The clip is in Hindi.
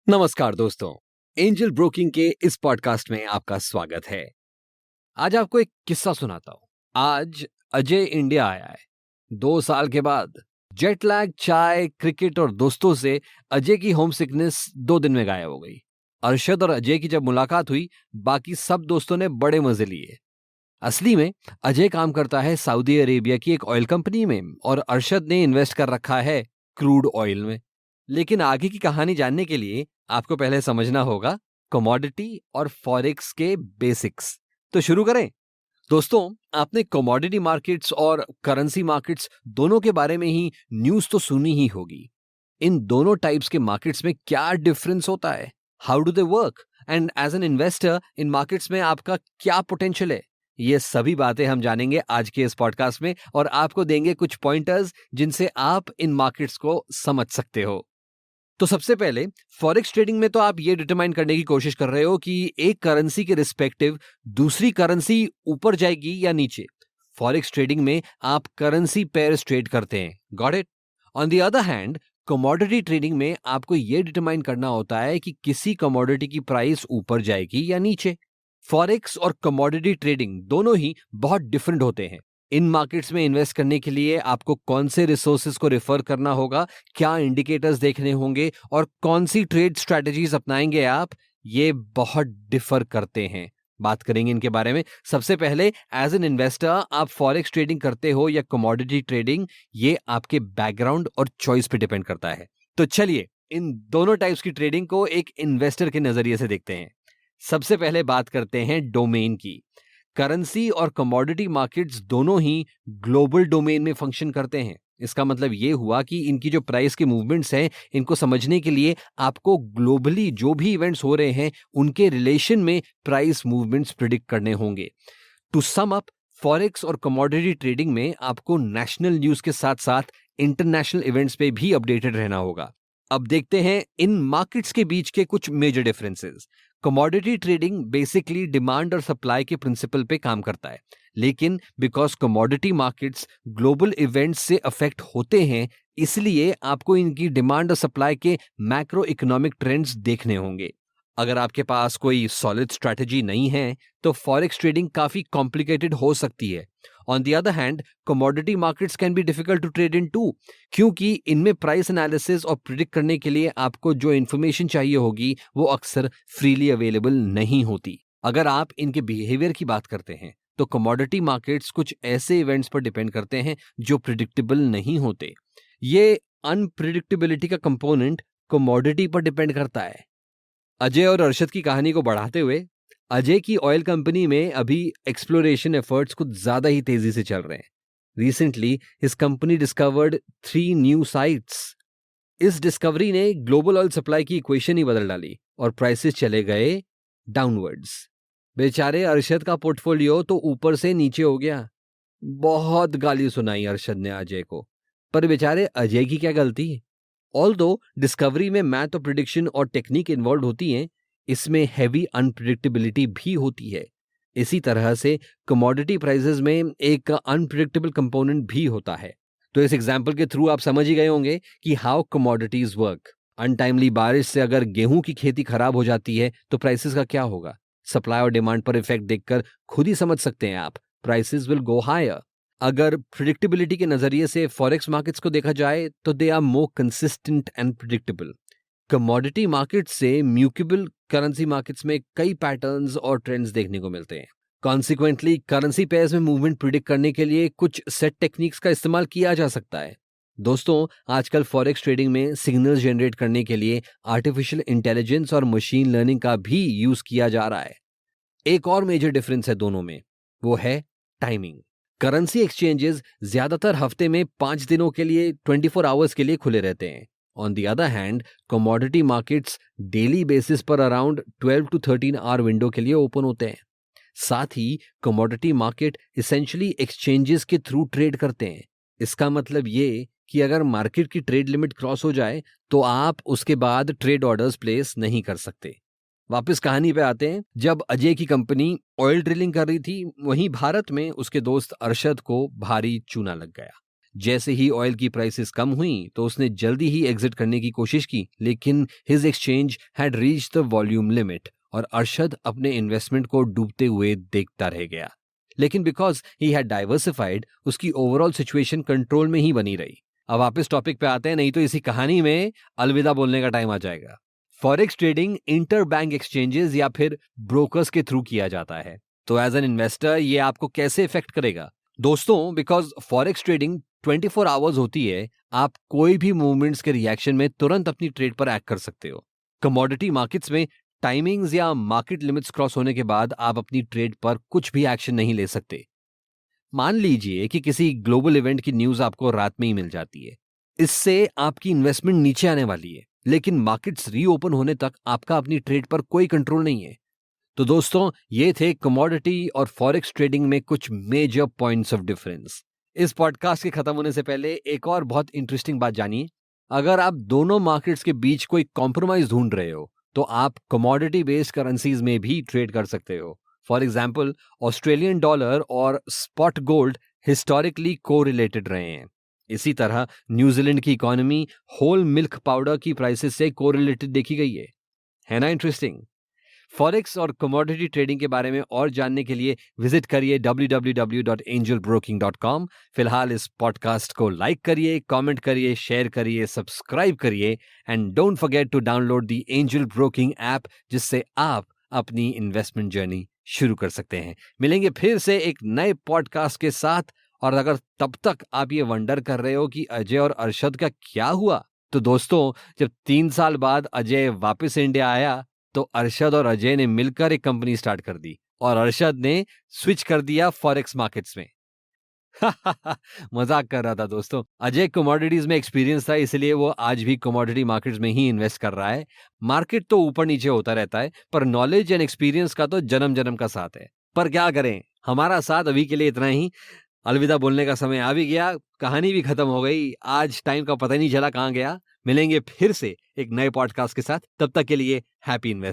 नमस्कार दोस्तों, एंजल ब्रोकिंग के इस पॉडकास्ट में आपका स्वागत है। आज आपको एक किस्सा सुनाता हूँ। आज अजय इंडिया आया है 2 साल के बाद। जेट लैग, चाय, क्रिकेट और दोस्तों से अजय की होम सिकनेस 2 दिन में गायब हो गई। अरशद और अजय की जब मुलाकात हुई, बाकी सब दोस्तों ने बड़े मजे लिए। असली में अजय काम करता है सऊदी अरेबिया की एक ऑयल कंपनी में और अरशद ने इन्वेस्ट कर रखा है क्रूड ऑयल में। लेकिन आगे की कहानी जानने के लिए आपको पहले समझना होगा कमोडिटी और फॉरेक्स के बेसिक्स। तो शुरू करें। दोस्तों, आपने कमोडिटी मार्केट्स और करेंसी मार्केट्स दोनों के बारे में ही न्यूज़ तो सुनी ही होगी। इन दोनों टाइप्स के मार्केट्स में क्या डिफरेंस होता है, how do they work, and as an investor in markets में आपका क्या पोटेंशियल है, ये सभी बातें हम जानेंगे आज के इस पॉडकास्ट में और आपको देंगे कुछ पॉइंटर्स जिनसे आप इन मार्केट्स को समझ सकते हो। तो सबसे पहले फॉरेक्स ट्रेडिंग में तो आप ये डिटरमाइन करने की कोशिश कर रहे हो कि एक करेंसी के रिस्पेक्टिव दूसरी करेंसी ऊपर जाएगी या नीचे। फॉरेक्स ट्रेडिंग में आप करेंसी पेयर्स ट्रेड करते हैं, got it. On the other hand, commodity trading में आपको ये डिटरमाइन करना होता है कि किसी कमोडिटी की प्राइस ऊपर जाएगी या नीचे। फॉरेक्स और कमोडिटी ट्रेडिंग दोनों ही बहुत डिफरेंट होते हैं। इन मार्केट्स में इन्वेस्ट करने के लिए आपको कौन से रिसोर्सेज को रेफर करना होगा, क्या इंडिकेटर्स देखने होंगे और कौन सी ट्रेड स्ट्रैटेजीज अपनाएंगे आप, ये बहुत डिफर करते हैं। बात करेंगे इनके बारे में। सबसे पहले, एज एन इन्वेस्टर आप फॉरेक्स ट्रेडिंग करते हो या कमोडिटी ट्रेडिंग, ये आपके बैकग्राउंड और चॉइस पे डिपेंड करता है। तो चलिए इन दोनों टाइप्स की ट्रेडिंग को एक इन्वेस्टर के नजरिए से देखते हैं। सबसे पहले बात करते हैं डोमेन की। करेंसी और कमोडिटी मार्केट्स दोनों ही ग्लोबल डोमेन में फंक्शन करते हैं। इसका मतलब ये हुआ कि इनकी जो प्राइस के मूवमेंट्स हैं, इनको समझने के लिए आपको ग्लोबली जो भी इवेंट्स हो रहे हैं उनके रिलेशन में प्राइस मूवमेंट्स प्रिडिक्ट करने होंगे। टू सम अप, फॉरेक्स और कमोडिटी ट्रेडिंग में आपको नेशनल न्यूज के साथ साथ इंटरनेशनल इवेंट्स पे भी अपडेटेड रहना होगा। अब देखते हैं इन मार्केट्स के बीच के कुछ major differences. Commodity trading basically demand और सप्लाई के प्रिंसिपल पे काम करता है, लेकिन because commodity markets global events से अफेक्ट होते हैं, इसलिए आपको इनकी डिमांड और सप्लाई के मैक्रो इकोनॉमिक ट्रेंड्स देखने होंगे। अगर आपके पास कोई सॉलिड स्ट्रैटेजी नहीं है तो फॉरेक्स ट्रेडिंग काफी कॉम्प्लिकेटेड हो सकती है। On the other hand, commodity markets can be difficult to trade in too, क्योंकि इनमें प्राइस एनालिसिस और प्रिडिक्ट करने के लिए आपको जो इन्फॉर्मेशन चाहिए होगी वो अक्सर फ्रीली अवेलेबल नहीं होती। अगर आप इनके बिहेवियर की बात करते हैं तो कमोडिटी मार्केट्स कुछ ऐसे इवेंट्स पर डिपेंड करते हैं जो प्रिडिक्टेबल नहीं होते। ये अनप्रिडिक्टेबिलिटी का कंपोनेंट कमोडिटी पर डिपेंड करता है। अजय और अरशद की कहानी को बढ़ाते हुए, अजय की ऑयल कंपनी में अभी एक्सप्लोरेशन एफर्ट्स कुछ ज्यादा ही तेजी से चल रहे हैं। Recently his company discovered 3 new sites. इस डिस्कवरी ने ग्लोबल ऑयल सप्लाई की इक्वेशन ही बदल डाली और प्राइसेस चले गए डाउनवर्ड्स। बेचारे अरशद का पोर्टफोलियो तो ऊपर से नीचे हो गया। बहुत गाली सुनाई अरशद ने अजय को, पर बेचारे अजय की क्या गलती। ऑल्दो डिस्कवरी में मैथ और प्रिडिक्शन और टेक्निक इन्वॉल्व होती हैं, इसमें हैवी अनप्रिडिक्टेबिलिटी भी होती है। इसी तरह से कमोडिटी प्राइसेस में एक अनप्रिडिक्टेबल कंपोनेंट भी होता है। तो इस एग्जांपल के थ्रू आप समझ ही गए होंगे कि हाउ कमोडिटीज वर्क। अनटाइमली बारिश से अगर गेहूं की खेती खराब हो जाती है तो प्राइसेस का क्या होगा? सप्लाई और डिमांड पर इफेक्ट देखकर खुद ही समझ सकते हैं आप, प्राइसेस विल गो हायर। अगर प्रिडिक्टेबिलिटी के नजरिए से फॉरेक्स मार्केट्स को देखा जाए तो they are more consistent and predictable. Commodity market से म्यूकेबल करेंसी मार्केट्स में कई पैटर्न्स और ट्रेंड्स देखने को मिलते हैं। कॉन्सिक्वेंटली करेंसी पेयर्स में मूवमेंट प्रिडिक्ट करने के लिए कुछ सेट टेक्निक्स का इस्तेमाल किया जा सकता है। दोस्तों, आजकल फॉरेक्स ट्रेडिंग में सिग्नल्स जनरेट करने के लिए आर्टिफिशियल इंटेलिजेंस और मशीन लर्निंग का भी यूज किया जा रहा है। एक और मेजर डिफरेंस है दोनों में, वो है टाइमिंग। करेंसी एक्सचेंजेस ज्यादातर हफ्ते में 5 दिनों के लिए 24 आवर्स के लिए खुले रहते हैं। On the other hand, commodity markets daily basis पर अराउंड 12 to 13 आवर विंडो के लिए ओपन होते हैं। साथ ही कमोडिटी मार्केट इसेंशियली एक्सचेंजेस के थ्रू ट्रेड करते हैं। इसका मतलब ये कि अगर मार्केट की ट्रेड लिमिट क्रॉस हो जाए तो आप उसके बाद ट्रेड ऑर्डर्स प्लेस नहीं कर सकते। वापस कहानी पे आते हैं। जब अजय की कंपनी ऑयल ड्रिलिंग कर रही थी, वहीं भारत में उसके दोस्त अरशद को भारी चूना लग गया। जैसे ही ऑयल की प्राइसेस कम हुई तो उसने जल्दी ही एग्जिट करने की कोशिश की, लेकिन his exchange had reached the volume limit और अरशद अपने इन्वेस्टमेंट को डूबते हुए देखता रह गया। लेकिन बिकॉज ही हैड डाइवर्सिफाइड, उसकी ओवरऑल सिचुएशन कंट्रोल में ही बनी रही। अब वापस टॉपिक पे आते हैं, नहीं तो इसी कहानी में अलविदा बोलने का टाइम आ जाएगा। Forex trading inter bank exchanges या फिर ब्रोकर्स के थ्रू किया जाता है। तो एज एन इन्वेस्टर ये आपको कैसे इफेक्ट करेगा? दोस्तों, बिकॉज फॉरेक्स ट्रेडिंग 24 आवर्स होती है, आप कोई भी मूवमेंट्स के रिएक्शन में तुरंत अपनी ट्रेड पर एक्ट कर सकते हो। कमोडिटी मार्केट्स में टाइमिंग्स या मार्केट लिमिट्स क्रॉस होने के बाद आप अपनी ट्रेड पर कुछ भी एक्शन नहीं ले सकते। मान लीजिए कि किसी ग्लोबल इवेंट की न्यूज आपको रात में ही मिल जाती है, इससे आपकी इन्वेस्टमेंट नीचे आने वाली है, लेकिन मार्केट्स रीओपन होने तक आपका अपनी ट्रेड पर कोई कंट्रोल नहीं है। तो दोस्तों, ये थे कमोडिटी और फॉरेक्स ट्रेडिंग में कुछ मेजर पॉइंट्स ऑफ डिफरेंस। इस पॉडकास्ट के खत्म होने से पहले एक और बहुत इंटरेस्टिंग बात जानिए। अगर आप दोनों मार्केट्स के बीच कोई कॉम्प्रोमाइज ढूंढ रहे हो तो आप कमोडिटी बेस्ड करेंसीज में भी ट्रेड कर सकते हो। फॉर एग्जाम्पल, ऑस्ट्रेलियन डॉलर और स्पॉट गोल्ड हिस्टोरिकली कोरिलेटेड रहे हैं। इसी तरह न्यूजीलैंड की इकोनॉमी होल मिल्क पाउडर की प्राइसेस से कोरिलेटेड देखी गई है ना इंटरेस्टिंग? फॉरेक्स और कमोडिटी ट्रेडिंग के बारे में और जानने के लिए विजिट करिए www.angelbroking.com। फिलहाल इस पॉडकास्ट को लाइक करिए, कमेंट करिए, शेयर करिए, सब्सक्राइब करिए and don't forget to download the Angel Broking app, जिससे आप अपनी इन्वेस्टमेंट जर्नी शुरू कर सकते हैं। मिलेंगे फिर से एक नए पॉडकास्ट के साथ, और अगर तब तक आप ये वंडर कर रहे हो कि अजय और अरशद का क्या हुआ, तो दोस्तों, जब 3 साल बाद अजय वापस इंडिया आया तो अरशद और अजय ने मिलकर एक कंपनी स्टार्ट कर दी और अरशद ने स्विच कर दिया फॉरेक्स मार्केट्स में। मजाक कर रहा था दोस्तों। अजय कमोडिटीज में एक्सपीरियंस था, इसलिए वो आज भी कमोडिटी मार्केट्स में ही इन्वेस्ट कर रहा है। मार्केट तो ऊपर नीचे होता रहता है, पर नॉलेज एंड एक्सपीरियंस का तो जन्म जन्म का साथ है। पर क्या करें, हमारा साथ अभी के लिए इतना ही। अलविदा बोलने का समय आ भी गया, कहानी भी खत्म हो गई। आज टाइम का पता ही नहीं चला कहाँ गया। मिलेंगे फिर से एक नए पॉडकास्ट के साथ, तब तक के लिए हैप्पी इन्वेस्ट।